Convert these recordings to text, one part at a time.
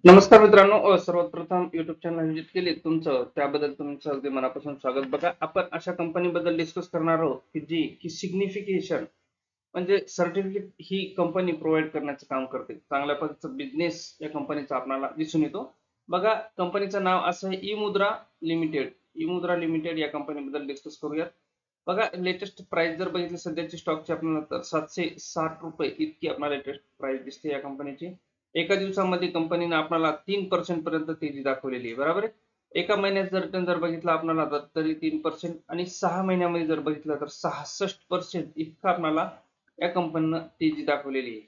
नमस्कार मित्रांनो, सर्वप्रथम युट्यूब चॅनल व्हिजिट केली तुमचं त्याबद्दल तुमचं अगदी मनापासून स्वागत. बघा, आपण अशा कंपनीबद्दल डिस्कस करणार आहोत की सिग्निफिकेशन म्हणजे सर्टिफिकेट ही कंपनी प्रोव्हाइड करण्याचं काम करते. चांगल्या पद्धतीचा बिझनेस या कंपनीचा आपल्याला दिसून येतो. बघा, कंपनीचं नाव असं आहे ई मुद्रा लिमिटेड. ई मुद्रा लिमिटेड या कंपनीबद्दल डिस्कस करूयात. बघा, लेटेस्ट प्राइस जर बघितली सध्याची स्टॉकची आपल्याला तर ₹760 इतकी आपल्याला लेटेस्ट प्राइस दिसते या कंपनीची. एका दिवसामध्ये कंपनीने आपल्याला 3% पर्यंत तेजी दाखवलेली आहे, बरोबर आहे. एका महिन्यात जर रिटर्न जर बघितला आपल्याला तर तरी 3% आणि 6 महिन्यामध्ये जर बघितलं तर 66% इतका आपल्याला या कंपनीनं तेजी दाखवलेली आहे.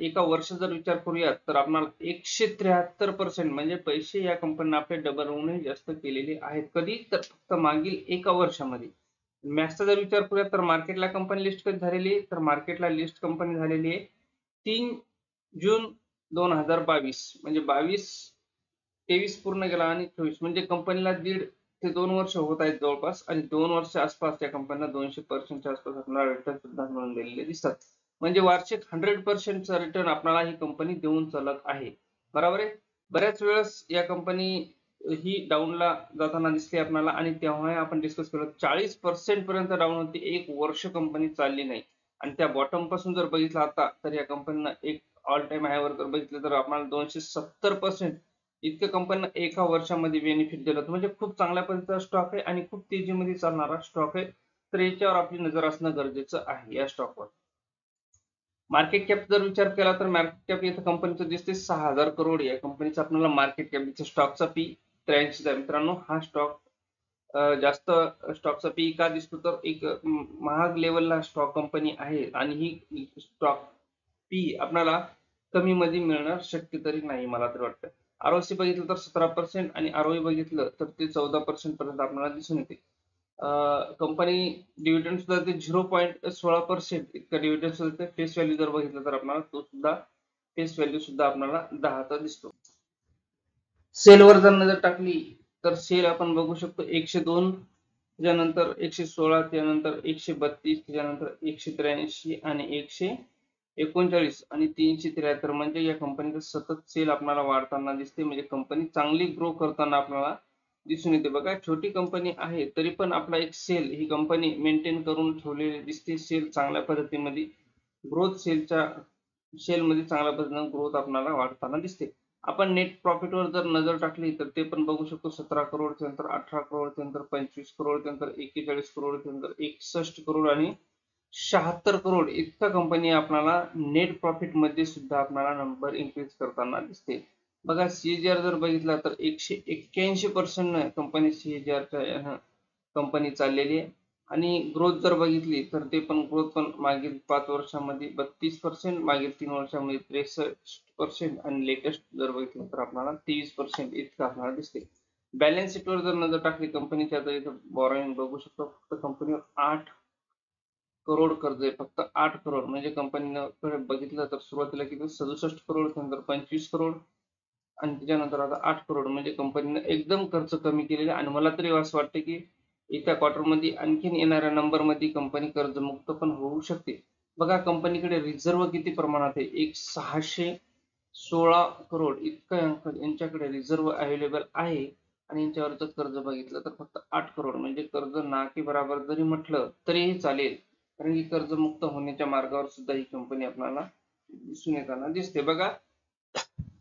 एका वर्ष जर विचार करूयात तर आपल्याला 173% म्हणजे पैसे या कंपनीने आपले डबल होऊनही जास्त केलेले आहेत. कधी तर फक्त मागील एका वर्षामध्ये. मॅक्सचा जर विचार करूया तर मार्केटला कंपनी लिस्ट कधी झालेली आहे तर मार्केटला लिस्ट कंपनी झालेली आहे 3 जून 2022 म्हणजे 23 पूर्ण गेला आणि 24 म्हणजे कंपनीला 1.5 ते 2 वर्ष होत आहेत जवळपास आणि 2 वर्ष आसपास त्या कंपनीला 200% आसपास आपल्याला रिटर्न सुद्धा मिळून गेलेले दिसतात. म्हणजे वार्षिक 100% रिटर्न आपल्याला ही कंपनी देऊन चालत आहे, बरोबर आहे. बऱ्याच वेळेस या कंपनी ही डाऊनला जाताना दिसली आपल्याला आणि तेव्हा आपण डिस्कस केलं 40% पर्यंत डाऊन होती. एक वर्ष कंपनी चालली नाही आणि त्या बॉटम पासून जर बघितलं आता तर या कंपनीनं एक ऑल टाइम हायवर जर बघितलं तर आपल्याला 270% इतकं कंपनीनं एका वर्षामध्ये बेनिफिट दिलं. म्हणजे खूप चांगल्या पद्धतीचा स्टॉक आहे आणि खूप तेजीमध्ये चालणारा स्टॉक आहे. तर याच्यावर आपली नजर असणं गरजेचं आहे या स्टॉकवर. मार्केट कॅप जर विचार केला तर मार्केट कॅप इथं कंपनीचं दिसते 6,000 करोड. या कंपनीचा आपल्याला मार्केट कॅप स्टॉकचा पी 83 आहे. मित्रांनो, हा स्टॉक जास्त स्टॉकचा पी का दिसतो तर एक महाग लेवलला स्टॉक कंपनी आहे आणि ही स्टॉक पी आपल्याला कमी मध्ये मिळणं शक्य तरी नाही मला तर वाटतं. आरओसी बघितलं तर 17% आणि आरओई बघितलं तर ते 14% पर्यंत आपल्याला दिसून येते. कंपनी डिव्हिडंड सुद्धा ते 0.16% इतका डिव्हिडंड सुद्धा फेस व्हॅल्यू जर बघितलं तर आपल्याला तो सुद्धा फेस व्हॅल्यू सुद्धा आपल्याला 10चा दिसतो. सेलवर जर नजर टाकली तर सेल आपण बघू शकतो 102, त्याच्यानंतर 116, त्यानंतर 132, त्याच्यानंतर 183 आणि 139 आणि 373 म्हणजे या कंपनीचं सतत सेल आपल्याला वाढताना दिसते. म्हणजे कंपनी चांगली ग्रो करताना आपल्याला दिसून येते. बघा, छोटी कंपनी आहे तरी पण आपला एक सेल ही कंपनी मेंटेन करून ठेवलेली दिसते. सेल चांगल्या पद्धतीमध्ये ग्रोथ सेलमध्ये चांगल्या पद्धतीने ग्रोथ आपल्याला वाढताना दिसते. आपण नेट प्रॉफिटवर जर नजर टाकली तर ते पण बघू शकतो 17 करोड, त्यानंतर 18 करोड, त्यानंतर 25 करोड, त्यानंतर 41 करोड, त्यानंतर 61 करोड आणि 76 करोड इतका कंपनी आपल्याला नेट प्रॉफिट मध्ये सुद्धा आपल्याला नंबर इन्क्रीज करताना दिसते. बघा, सीएजीआर जर बघितला तर 181% कंपनी सीएजीआरच्या कंपनी चाललेली आहे आणि ग्रोथ जर बघितली तर ते पण ग्रोथ पण मागील 5 वर्षामध्ये 32%, मागील 3 वर्षामध्ये 63% आणि लेटेस्ट जर बघितलं तर आपल्याला 23% इतकं आपल्याला दिसते. बॅलन्स शीटवर जर नजर टाकली कंपनीच्या तर इथं बॉरोइंग बघू शकतो. फक्त कंपनीवर 8 करोड कर्ज आहे. फक्त 8 करोड म्हणजे कंपनीनं बघितलं तर सुरुवातीला किती 67 करोड, त्यानंतर 25 करोड आणि त्याच्यानंतर आता 8 करोड म्हणजे कंपनीनं एकदम खर्च कमी केलेला आणि मला तरी असं वाटतं की येत्या क्वार्टरमध्ये आणखीन येणाऱ्या नंबरमध्ये कंपनी कर्जमुक्त पण होऊ शकते. बघा, कंपनीकडे रिझर्व्ह किती प्रमाणात आहे. एक 616 करोड इतकं यांच्याकडे रिझर्व्ह अवेलेबल आहे आणि यांच्यावरचं कर्ज बघितलं तर फक्त 8 करोड म्हणजे कर्ज ना की बराबर जरी म्हटलं तरीही चालेल. कारण की कर्जमुक्त होण्याच्या मार्गावर सुद्धा ही कंपनी आपल्याला दिसून येताना दिसते. बघा,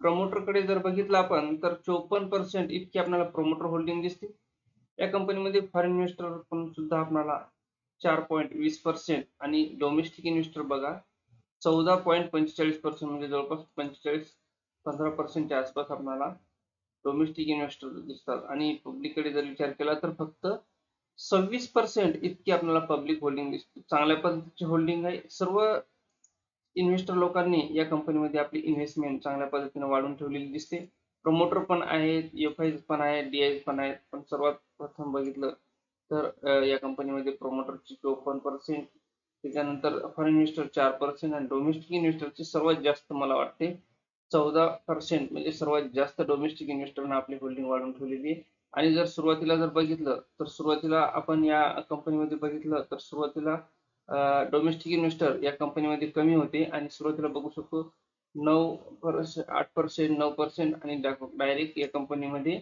प्रमोटरकडे जर बघितलं आपण तर 54% इतकी आपल्याला प्रमोटर होल्डिंग दिसते. या कंपनीमध्ये फॉरेन इन्व्हेस्टर पण सुद्धा आपल्याला 4.20% आणि डोमेस्टिक इन्व्हेस्टर बघा 14.45% म्हणजे जवळपास 15% आसपास आपल्याला डोमेस्टिक इन्व्हेस्टर दिसतात आणि पब्लिककडे जर विचार केला तर फक्त 26% इतकी आपल्याला पब्लिक होल्डिंग दिसते. चांगल्या पद्धतीची होल्डिंग आहे. सर्व इन्व्हेस्टर लोकांनी या कंपनीमध्ये आपली इन्व्हेस्टमेंट चांगल्या पद्धतीने वाढवून ठेवलेली दिसते. प्रमोटर पण आहेत, एफ-आय पण आहेत, डी-आय पण आहेत. पण सर्वात प्रथम बघितलं तर या कंपनीमध्ये प्रमोटरची 54%, त्याच्यानंतर फॉरेन इन्व्हेस्टर 4% आणि डोमेस्टिक इन्व्हेस्टरची सर्वात जास्त मला वाटते 14% म्हणजे सर्वात जास्त डोमेस्टिक इन्व्हेस्टरना आपली होल्डिंग वाढवून ठेवलेली आहे. आणि जर सुरुवातीला जर बघितलं तर सुरुवातीला आपण या कंपनीमध्ये बघितलं तर सुरुवातीला डोमेस्टिक इन्व्हेस्टर या कंपनीमध्ये कमी होते आणि सुरुवातीला बघू शकतो 9%, 8%, 9% आणि डायरेक्ट या कंपनीमध्ये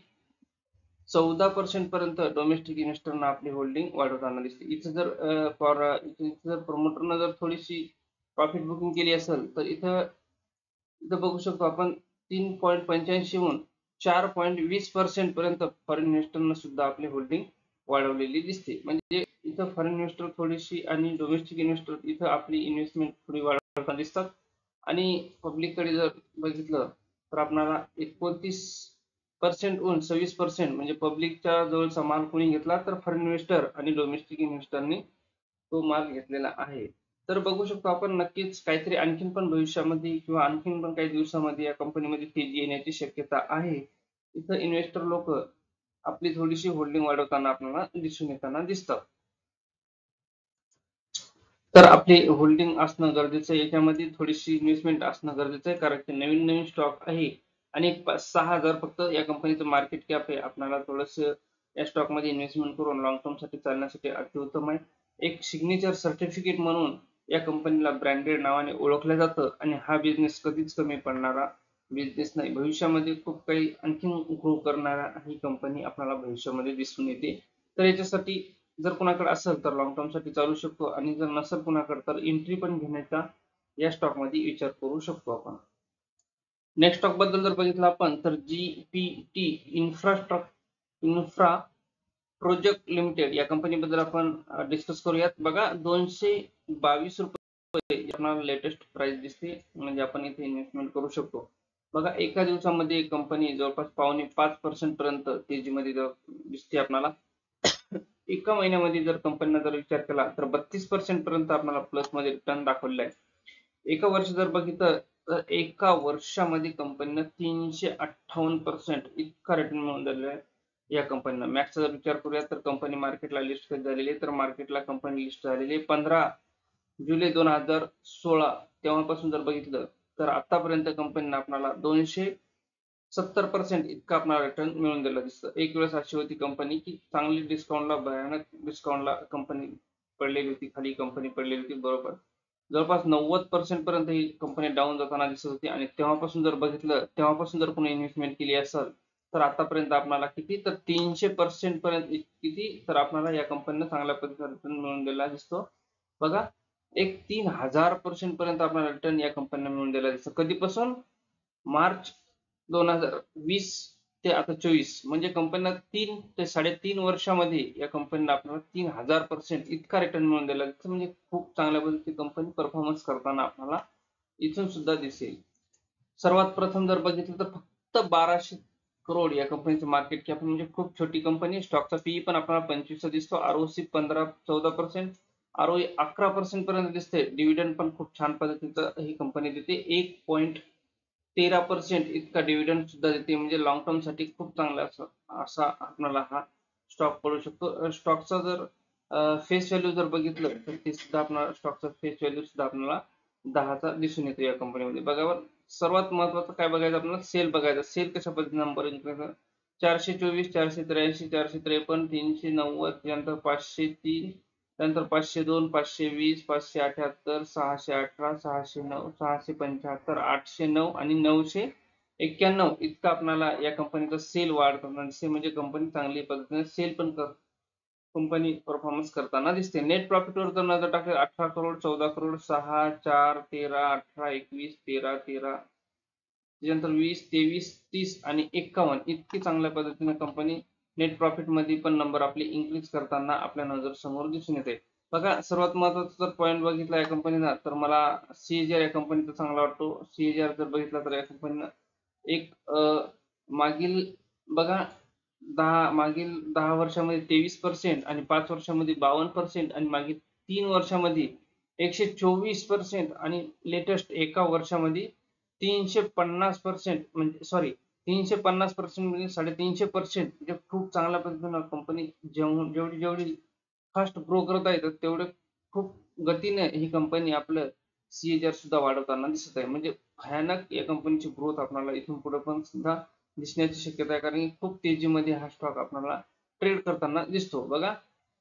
14% पर्यंत डोमेस्टिक इन्व्हेस्टरना आपली होल्डिंग वाढवताना दिसते. इथं जर प्रमोटरनं जर थोडीशी प्रॉफिट बुकिंग केली असेल तर इथं इथं बघू शकतो आपण 3.85 हून 4.20% पर्यंत फॉरेन इन्व्हेस्टरना सुद्धा आपली होल्डिंग वाढवलेली दिसते. म्हणजे इथं फॉरेन इन्व्हेस्टर थोडीशी आणि डोमेस्टिक इन्व्हेस्टर इथं आपली इन्व्हेस्टमेंट थोडी वाढवताना दिसतात. आणि पब्लिककडे जर बघितलं तर आपल्याला 29% हून 26% म्हणजे पब्लिकच्या जवळचा माल कोणी घेतला तर फॉरेन इन्व्हेस्टर आणि डोमेस्टिक इन्व्हेस्टरनी तो माल घेतलेला आहे. तर बघू शकतो आपण नक्कीच काहीतरी आणखीन पण भविष्यामध्ये किंवा आणखीन पण काही दिवसामध्ये या कंपनीमध्ये तेजी येण्याची शक्यता आहे. इथं इन्व्हेस्टर लोक आपली थोडीशी होल्डिंग वाढवताना आपल्याला दिसून येताना दिसतात. तर आपली होल्डिंग असणं गरजेचं आहे. याच्यामध्ये थोडीशी इन्व्हेस्टमेंट असणं गरजेचं आहे कारण की नवीन नवीन स्टॉक आहे आणि 5-6 हजार फक्त या कंपनीचं मार्केट कॅप आहे. आपल्याला थोडंसं या स्टॉकमध्ये इन्व्हेस्टमेंट करून लॉंग टर्मसाठी चालण्यासाठी अतिउत्तम आहे. एक सिग्नेचर सर्टिफिकेट म्हणून या कंपनीला ब्रँडेड नावाने ओळखलं जातं आणि हा बिझनेस कधीच कमी पडणारा बिझनेस नाही. भविष्यामध्ये खूप काही आणखीन ग्रो करणारा ही कंपनी आपल्याला भविष्यामध्ये दिसून येते. तर याच्यासाठी जर कुणाकडे असेल तर लॉंग टर्म साठी चालू शकतो आणि जर नसेल कुणाकडे तर एंट्री पण घेण्याचा या स्टॉक मध्ये विचार करू शकतो आपण. नेक्स्ट स्टॉक बद्दल जर बघितलं आपण तर जीपीटी इन्फ्रा प्रोजेक्ट लिमिटेड या कंपनी बद्दल आपण डिस्कस करूयात. बघा 222 रुपये आपल्याला लेटेस्ट प्राइस दिसते म्हणजे आपण इथे इन्व्हेस्टमेंट करू शकतो. बघा एका दिवसामध्ये कंपनी जवळपास 5.25% पर्यंत तेजीमध्ये दिसते आपल्याला. एका महिन्यामध्ये जर कंपनीने जर विचार केला तर 32% पर्यंत आपल्याला प्लस मध्ये रिटर्न दाखवलेला आहे. एका वर्ष जर बघितलं तर एका वर्षामध्ये कंपनीनं 358% इतका रिटर्न मिळवून दिलेला आहे या कंपनीनं. मॅक्सचा जर विचार करूया तर कंपनी मार्केटला लिस्ट झालेली आहे तर मार्केटला कंपनी लिस्ट झालेली आहे 15 जुलै 2016. तेव्हापासून जर बघितलं तर आतापर्यंत कंपनीनं आपल्याला 270% इतका आपल्याला रिटर्न मिळून दिला दिसतं. एक वेळेस अशी होती कंपनी की चांगली डिस्काउंटला भयानक डिस्काउंटला कंपनी पडलेली होती, खाली कंपनी पडलेली होती. बरोबर जवळपास 90% पर्यंत ही कंपनी डाऊन जाताना दिसत होती आणि तेव्हापासून जर बघितलं तेव्हापासून जर कोणी इन्व्हेस्टमेंट केली असेल तर आतापर्यंत आपल्याला किती तर 300% पर्यंत किती तर आपल्याला या कंपनीनं चांगल्या पद्धतीने रिटर्न मिळून दिला दिसतो. बघा एक 3000% पर्यंत आपल्याला रिटर्न या कंपनीने मिळून दिला दिसतो. कधीपासून? मार्च 2020 ते आता 24 म्हणजे कंपनीला 3 ते 3.5 वर्षामध्ये या कंपनीला आपल्याला 3000% इतका रिटर्न मिळून दिला म्हणजे खूप चांगल्या पद्धतीने कंपनी परफॉर्मन्स करताना आपल्याला इथून सुद्धा दिसेल. सर्वात प्रथम जर बघितलं तर फक्त 1200 करोड या कंपनीचं मार्केट कॅप म्हणजे खूप छोटी कंपनी. स्टॉकचा पीई पण आपल्याला 25 दिसतो, आरओसी 14% आरओई 11% पर्यंत दिसते. डिव्हिडंड पण खूप छान पद्धतीचं ही कंपनी देते 1.13% इतका डिव्हिडंड सुद्धा देते म्हणजे लॉंग टर्म साठी खूप चांगला असा आपल्याला हा स्टॉक पडू शकतो. स्टॉकचा जर फेस व्हॅल्यू जर बघितलं तर ते सुद्धा आपल्याला स्टॉकचा फेस व्हॅल्यू सुद्धा आपल्याला 10चा दिसून येतो या कंपनीमध्ये. बघा सर्वात महत्वाचं काय बघायचं आपल्याला सेल बघायचा. सेल कशा पद्धतीने नंबर 424, 483, 453, 390, त्यानंतर 503, त्यानंतर 502, 520, 578, 618, 609, 675, 809 आणि 991 इतका आपल्याला या कंपनीचा सेल वाढताना दिसते म्हणजे कंपनी चांगली पद्धतीने सेल पण कंपनी परफॉर्मन्स करताना दिसते. नेट प्रॉफिटवर जर नजर टाकली 18 करोड, 14 करोड, 6, 4, 13, 18, 21, 13, त्याच्यानंतर 20, 23, 30 आणि 51 इतकी चांगल्या पद्धतीने कंपनी नेट प्रॉफिट मध्ये पण नंबर आपले इन्क्रीज करताना आपल्या नजर समोर दिसून येते. बघा सर्वात महत्वाचा जर पॉईंट बघितला या कंपनीचा तर मला सीएजीआर या कंपनीचा चांगला वाटतो. सीएजीआर जर बघितला तर या कंपनीनं एक मागील बघा मागील 10 वर्षामध्ये 23% आणि 5 वर्षामध्ये 52% आणि मागील 3 वर्षामध्ये 124% आणि लेटेस्ट एका वर्षामध्ये 350% म्हणजे सॉरी 350% म्हणजे 350% म्हणजे खूप चांगल्या पद्धतीने कंपनी जेवढी जेवढी फास्ट ग्रो करत आहे तेवढे खूप गतीने ही कंपनी आपलं सीएजीआर सुद्धा वाढवताना दिसत आहे. म्हणजे भयानक या कंपनीची ग्रोथ आपल्याला इथून पुढे पण सुद्धा दिसण्याची शक्यता आहे कारण खूप तेजीमध्ये हा स्टॉक आपल्याला ट्रेड करताना दिसतो. बघा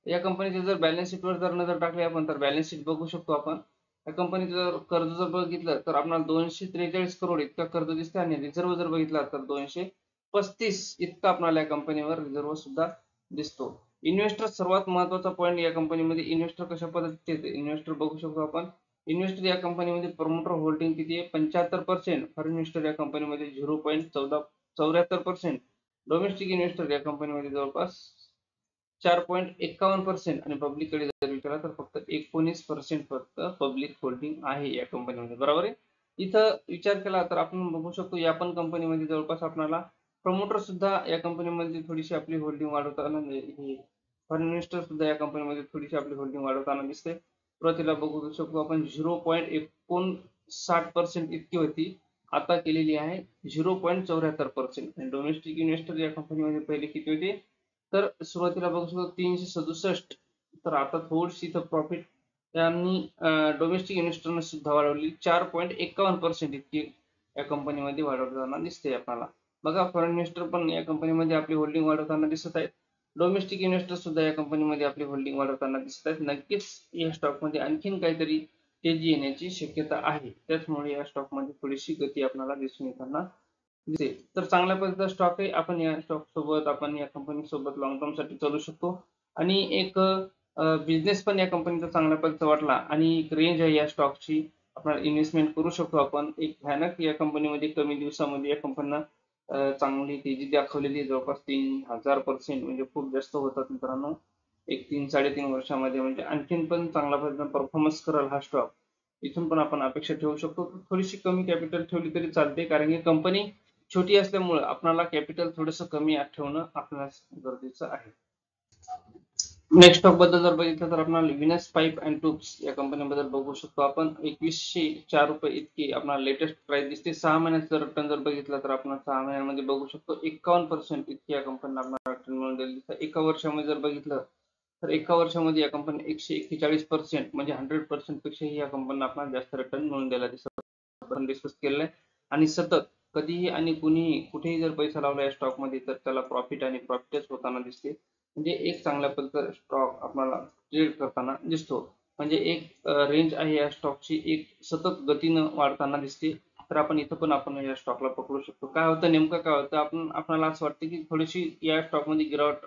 या कंपनीच्या जर बॅलन्स शीटवर जर नजर टाकली आपण तर बॅलन्स शीट बघू शकतो आपण. या कंपनीचं जर कर्ज जर बघितलं तर आपल्याला 243 करोड इतका कर्ज दिसते आणि रिझर्व्ह जर बघितला तर 235 इतका आपल्याला या कंपनीवर रिझर्व्ह सुद्धा दिसतो. इन्व्हेस्टर सर्वात महत्वाचा पॉईंट या कंपनीमध्ये, इन्व्हेस्टर कशा पद्धतीचे इन्व्हेस्टर बघू शकतो आपण. इन्व्हेस्टर या कंपनीमध्ये प्रमोटर होल्डिंग किती आहे 75%, फॉरेन इन्व्हेस्टर या कंपनीमध्ये 0.74%, डोमेस्टिक इन्व्हेस्टर या कंपनीमध्ये जवळपास 4.51% आणि पब्लिककडे जर विचारला तर फक्त 19% फक्त पब्लिक होल्डिंग आहे या कंपनीमध्ये. बरोबर आहे. इथं विचार केला तर आपण बघू शकतो या पण कंपनीमध्ये जवळपास आपल्याला प्रमोटर सुद्धा या कंपनीमध्ये थोडीशी आपली होल्डिंग वाढवताना, फॉरेन इन्व्हेस्टर सुद्धा या कंपनीमध्ये थोडीशी आपली होल्डिंग वाढवताना दिसते. सुरुवातीला बघू शकतो आपण 0.59% इतकी होती, आता केलेली आहे 0.74%. आणि डोमेस्टिक इन्व्हेस्टर या कंपनीमध्ये पहिले किती होते तर सुरुवातीला बघू शकतो 367, तर आता थोडीशी तर प्रॉफिट त्यांनी डोमेस्टिक इन्व्हेस्टरने सुद्धा वाढवली 4.51% इतकी या कंपनीमध्ये वाढवताना दिसते आपल्याला. बघा फॉरेन इन्व्हेस्टर पण या कंपनीमध्ये आपली होल्डिंग वाढवताना दिसत आहेत. डोमेस्टिक इन्व्हेस्टर सुद्धा या कंपनीमध्ये आपली होल्डिंग वाढवताना दिसत आहेत. नक्कीच या स्टॉकमध्ये आणखीन काहीतरी तेजी येण्याची शक्यता आहे. त्याचमुळे या स्टॉकमध्ये थोडीशी गती आपल्याला दिसून येताना दिसेल. तर चांगल्या पद्धतीचा स्टॉक आहे. आपण या स्टॉक सोबत, आपण या कंपनी सोबत लॉंग टर्म साठी चालू शकतो. आणि एक बिझनेस पण या कंपनीचा चांगल्या पद्धतीचा वाटला आणि एक रेंज आहे या स्टॉकची, आपण इन्व्हेस्टमेंट करू शकतो. आपण एक भयानक या कंपनीमध्ये कमी दिवसामध्ये या कंपनीला चांगली तेजी दाखवलेली आहे, जवळपास 3000% म्हणजे खूप जास्त होतात मित्रांनो. एक 3-3.5 वर्षामध्ये म्हणजे आणखीन पण चांगला पद्धतीने परफॉर्मन्स करेल हा स्टॉक. इथून पण आपण अपेक्षा ठेवू शकतो. थोडीशी कमी कॅपिटल ठेवली तरी चालते, कारण की कंपनी छोटी असल्यामुळे आपल्याला कॅपिटल थोडंसं कमी ठेवणं आपल्याला गरजेचं आहे. नेक्स्ट स्टॉक बद्दल जर बघितलं तर आपल्याला विनस पाईप अँड ट्यूब्स या कंपनीबद्दल बघू शकतो आपण. 2104 इतकी आपल्याला लेटेस्ट प्राइस दिसते. 6 महिन्याचा रिटर्न जर बघितला तर आपण 6 महिन्यामध्ये बघू शकतो 51% इतकी या कंपनीला आपल्याला रिटर्न मिळून दिलेली. एका वर्षामध्ये जर बघितलं तर एका वर्षामध्ये या कंपनी 141% म्हणजे 100% पेक्षाही या कंपनीला आपल्याला जास्त रिटर्न मिळून द्यायला दिसत, आपण डिस्कस केलेलं आहे. आणि सतत कधीही आणि कुणीही कुठेही जर पैसा लावला या स्टॉक मध्ये तर त्याला प्रॉफिट आणि प्रॉफिटच होताना दिसते. म्हणजे एक चांगल्या पद्धतीचा स्टॉक आपल्याला ट्रेड करताना दिसतो. म्हणजे एक रेंज आहे या स्टॉकची, एक सतत गतीनं वाढताना दिसते. तर आपण इथं पण आपण या स्टॉकला पकडू शकतो. काय होतं नेमकं काय होतं, आपल्याला असं वाटतं की थोडीशी या स्टॉकमध्ये गिरावट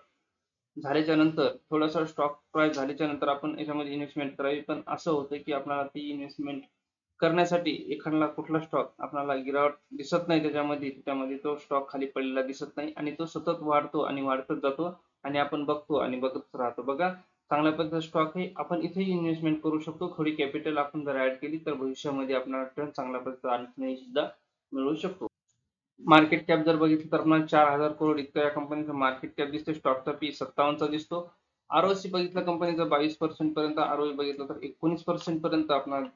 झाल्याच्या नंतर, थोडासा स्टॉक प्राइस झाल्याच्या नंतर आपण याच्यामध्ये इन्व्हेस्टमेंट करावी. पण असं होतं की आपल्याला ती इन्व्हेस्टमेंट करण्यासाठी एखादा कुठला स्टॉक आपल्याला गिरावट दिसत नाही त्याच्यामध्ये तो स्टॉक खाली पडलेला दिसत नाही आणि तो सतत वाढतो आणि वाढतच जातो आणि आपण बघतो आणि बघत राहतो. बघा चांगल्या पद्धतीचा स्टॉक आहे, आपण इथेही इन्व्हेस्टमेंट करू शकतो. थोडी कॅपिटल आपण जर ऍड केली तर भविष्यामध्ये आपल्याला रिटर्न चांगल्या पद्धतीचा आणखी सुद्धा मिळू शकतो. मार्केट कॅप जर बघितलं तर आपल्याला 4000 करोड इतका या कंपनीचा मार्केट कॅप दिसतो. स्टॉकचा पी 57 चा दिसतो. आरओसी बघितलं कंपनीचा 22% पर्यंत, आरओई बघितलं तर 19% पर्यंत आपल्याला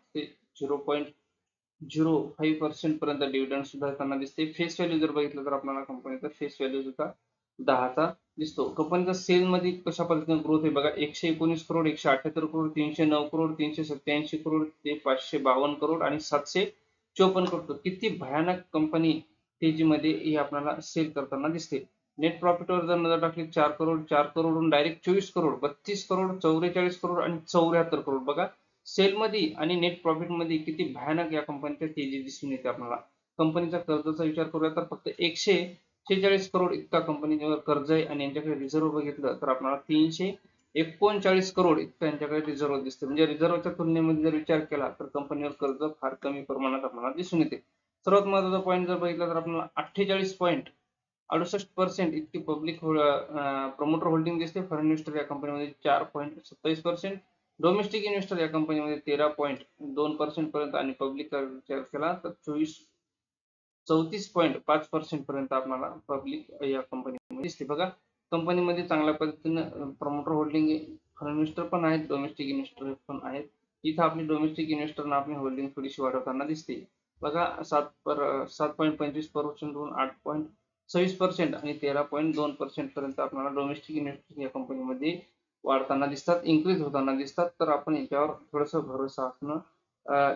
0.05% पर्यंत डिव्हिडंड सुद्धा येताना दिसते. फेस व्हॅल्यू जर बघितलं तर आपल्याला कंपनीचा फेस व्हॅल्यू सुद्धा 10चा दिसतो. कंपनीचा सेल मध्ये कशा पद्धतीने ग्रोथ आहे बघा, 119 करोड, 178 करोड, 309 करोड, 387 करोड ते 552 करोड आणि 754 करोड. किती भयानक कंपनी तेजीमध्ये ही आपल्याला सेल करताना दिसते. नेट प्रॉफिटवर जर नजर टाकली 4 करोड, 4 करोडहून डायरेक्ट 24 करोड, 32 करोड, 44 करोड आणि 74 करोड. बघा सेल मध्ये आणि नेट प्रॉफिट मध्ये किती भयानक या कंपनीच्या तेजी दिसून येते आपल्याला. कंपनीचा कर्जाचा विचार करूया तर फक्त 146 करोड इतका कंपनीवर कर्ज आहे आणि यांच्याकडे रिझर्व्ह बघितलं तर आपल्याला 339 करोड इतका यांच्याकडे रिझर्व्ह दिसते. म्हणजे रिझर्व्हच्या तुलनेमध्ये जर विचार केला तर कंपनीवर कर्ज फार कमी प्रमाणात आपल्याला दिसून येते. सर्वात महत्त्वाचा पॉईंट जर बघितला तर आपल्याला 48.68% इतकी पब्लिक प्रमोटर होल्डिंग दिसते. फॉरेन इन्व्हेस्टर या कंपनीमध्ये 4.27%, डोमेस्टिक इन्व्हेस्टर या कंपनीमध्ये 13.2% पर्यंत आणि पब्लिक विचार केला तर 34.5% पर्यंत आपल्याला पब्लिक या कंपनीमध्ये दिसते. बघा कंपनीमध्ये चांगल्या पद्धतीने प्रमोटर होल्डिंग आहे, फॉरेन इन्व्हेस्टर पण आहेत, डोमेस्टिक इन्व्हेस्टर पण आहेत. इथं आपली डोमेस्टिक इन्व्हेस्टरना आपली होल्डिंग थोडीशी वाढवताना दिसते. बघा 7.25% वरून 8.26% आणि 13.2% पर्यंत आपल्याला डोमेस्टिक इन्व्हेस्टर या कंपनीमध्ये वाढताना दिसतात, इन्क्रीज होताना दिसतात. तर आपण याच्यावर थोडासा भरोसा असणं,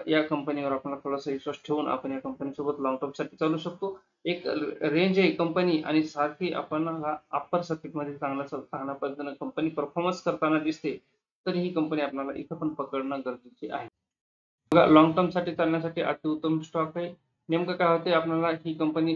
या कंपनीवर आपल्याला थोडासा विश्वास ठेवून आपण या कंपनी सोबत लॉंग टर्म साठी चालू शकतो. एक रेंज आहे कंपनी आणि सारखी आपण अप्पर सर्किट मध्ये चांगल्या पद्धतीने कंपनी परफॉर्मन्स करताना दिसते, तर ही कंपनी आपल्याला इथं पण पकडणं गरजेचे आहे. बघा लॉंग टर्म साठी चालण्यासाठी अतिउत्तम स्टॉक आहे. नेमकं काय होतंय आपल्याला ही कंपनी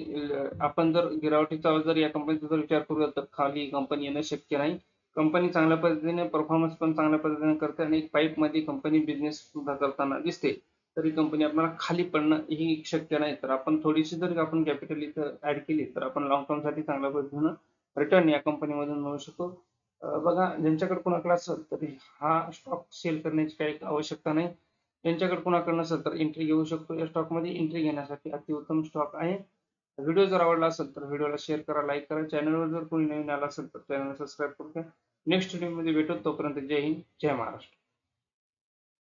आपण जर गिरावटीचा जर या कंपनीचा जर विचार करूया तर खाली कंपनी येणं शक्य नाही. कंपनी चांगल्या पद्धतीने परफॉर्मन्स पण चांगल्या पद्धतीने करते आणि पाईप मध्ये कंपनी बिझनेस सुद्धा करताना दिसते. तरी कंपनी आपल्याला खाली पडणं ही शक्य नाही. तर आपण थोडीशी जर आपण कॅपिटल इथं ऍड केली तर आपण लॉंग टर्म साठी चांगल्या पद्धतीनं रिटर्न या कंपनीमधून मिळू शकतो. बघा ज्यांच्याकडे कोणाकडे असेल तर हा स्टॉक सेल करण्याची काही आवश्यकता नाही. ज्यांच्याकडे कोणाकडे नसेल तर एंट्री घेऊ शकतो. या स्टॉक मध्ये एंट्री घेण्यासाठी अतिउत्तम स्टॉक आहे. व्हिडिओ जर आवडला असेल तर व्हिडिओला शेअर करा, लाईक करा. चॅनलवर जर कोणी नवीन आला असेल तर चॅनल सबस्क्राईब करा. नेक्स्ट व्हिडिओ मध्ये भेटू. तोपर्यंत जय हिंद, जय महाराष्ट्र.